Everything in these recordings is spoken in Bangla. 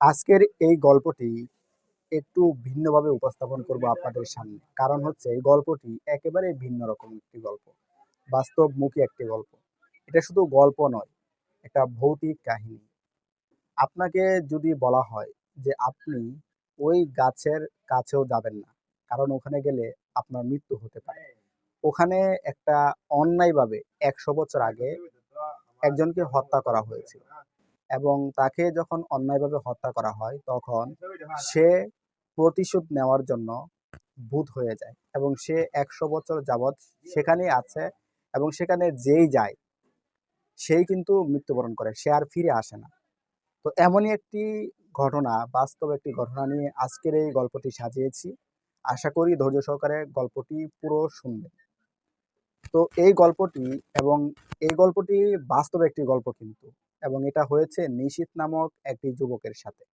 আজকের এই গল্পটি একটু ভিন্নভাবে উপস্থাপন করব আপনাদের সামনে। কারণ হচ্ছে এই গল্পটি একেবারে ভিন্ন রকম একটি গল্প। বাস্তবমুখী একটি গল্প। এটা শুধু গল্প নয়, একটা ভৌতিক কাহিনী। আপনাকে যদি বলা হয় যে আপনি ওই গাছের কাছেও যাবেন না। কারণ ওখানে গেলে আপনার মৃত্যু হতে পারে। ওখানে একটা অন্যায়ভাবে ১০০ বছর আগে একজনকে হত্যা করা হয়েছিল। এবং তাকে যখন অন্যায়ভাবে হত্যা করা হয় তখন সে প্রতিশোধ নেওয়ার জন্য ভূত হয়ে যায় এবং সে ১০০ বছর যাবৎ সেখানেই আছে এবং সেখানে যেই যায় সেই কিন্তু মৃত্যুবরণ করে, সে আর ফিরে আসে না। তো এমনই একটি ঘটনা, বাস্তব একটি ঘটনা নিয়ে আজকের এই গল্পটি সাজিয়েছি। আশা করি ধৈর্য সহকারে গল্পটি পুরো শুনবেন। তো এই গল্পটি বাস্তব একটি গল্প কিন্তু, এবং এটা হয়েছে নিশীথ নামক একটি যুবকের সাথে।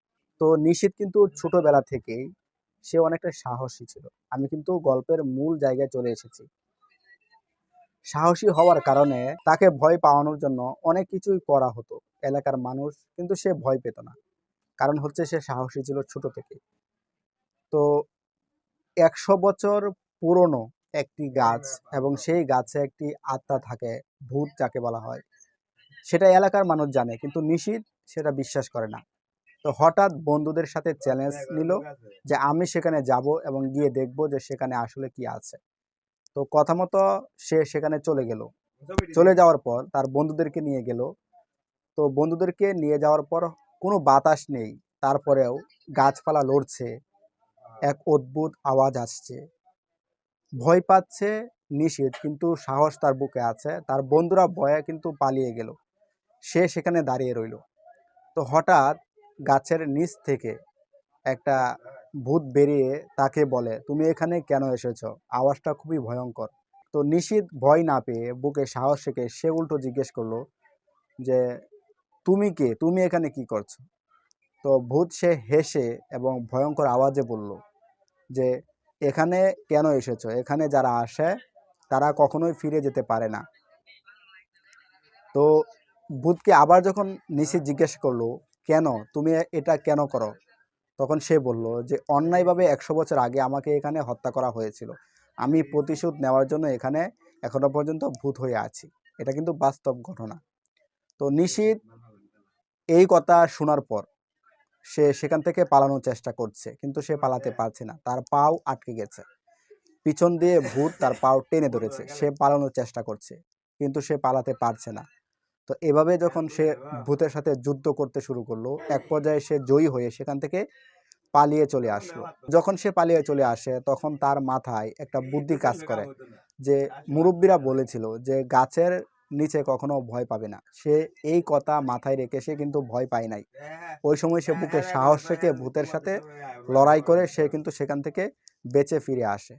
তো নিশীথ কিন্তু ছোটবেলা থেকেই সে অনেকটা সাহসী ছিল। আমি কিন্তু গল্পের মূল জায়গায় চলে এসেছি। সাহসী হওয়ার কারণে তাকে ভয় পাওয়ানোর জন্য অনেক কিছুই করা হতো এলাকার মানুষ, কিন্তু সে ভয় পেত না। কারণ হচ্ছে সে সাহসী ছিল ছোট থেকে। তো ১০০ বছর পুরনো একটি গাছ, এবং সেই গাছে একটি আত্মা থাকে, ভূত যাকে বলা হয়, সেটা এলাকার মানুষ জানে, কিন্তু নিশীথ সেটা বিশ্বাস করে না। তো হঠাৎ বন্ধুদের সাথে চ্যালেঞ্জ নিল যে আমি সেখানে যাব এবং গিয়ে দেখব যে সেখানে আসলে কি আছে। তো কথা মতো সে সেখানে চলে গেল। চলে যাওয়ার পর তার বন্ধুদেরকে নিয়ে গেল। তো বন্ধুদেরকে নিয়ে যাওয়ার পর কোনো বাতাস নেই, তারপরেও গাছপালা লড়ছে, এক অদ্ভুত আওয়াজ আসছে। ভয় পাচ্ছে নিশীথ, কিন্তু সাহস তার বুকে আছে। তার বন্ধুরা ভয়ে কিন্তু পালিয়ে গেল, সে সেখানে দাঁড়িয়ে রইল। তো হঠাৎ গাছের নিচ থেকে একটা ভূত বেরিয়ে তাকে বলে, তুমি এখানে কেন এসেছো? আওয়াজটা খুবই ভয়ঙ্কর। তো নিশীথ ভয় না পেয়ে বুকে সাহস রেখে সে উল্টো জিজ্ঞেস করলো যে তুমি কে, তুমি এখানে কি করছো? তো ভূত সে হেসে এবং ভয়ঙ্কর আওয়াজে বলল যে এখানে কেন এসেছো? এখানে যারা আসে তারা কখনোই ফিরে যেতে পারে না। তো ভূতকে আবার যখন নিশীথ জিজ্ঞেস করলো, কেন তুমি এটা কেন করো? তখন সে বলল যে অন্যায়ভাবে ১০০ বছর আগে আমাকে এখানে হত্যা করা হয়েছিল। আমি প্রতিশোধ নেওয়ার জন্য এখানে এখনো পর্যন্ত ভূত হয়ে আছি। এটা কিন্তু বাস্তব ঘটনা। তো নিশীথ এই কথা শোনার পর সে সেখান থেকে পালানোর চেষ্টা করছে, কিন্তু সে পালাতে পারছে না, তার পাও আটকে গেছে। পিছন দিয়ে ভূত তার পাও টেনে ধরেছে, সে পালানোর চেষ্টা করছে, কিন্তু সে পালাতে পারছে না। তো এভাবে যখন সে ভূতের সাথে যুদ্ধ করতে শুরু করলো, এক পর্যায়ে সে জয়ী হয়ে সেখান থেকে পালিয়ে চলে আসলো। যখন সে পালিয়ে চলে আসে তখন তার মাথায় একটা বুদ্ধি কাজ করে, যে মুরব্বীরা বলেছিল যে গাছের নিচে কখনো ভয় পাবে না। সে এই কথা মাথায় রেখে সে কিন্তু ভয় পায় নাই। ওই সময় সে বুকে সাহস রেখে ভূতের সাথে লড়াই করে সে কিন্তু সেখান থেকে বেঁচে ফিরে আসে।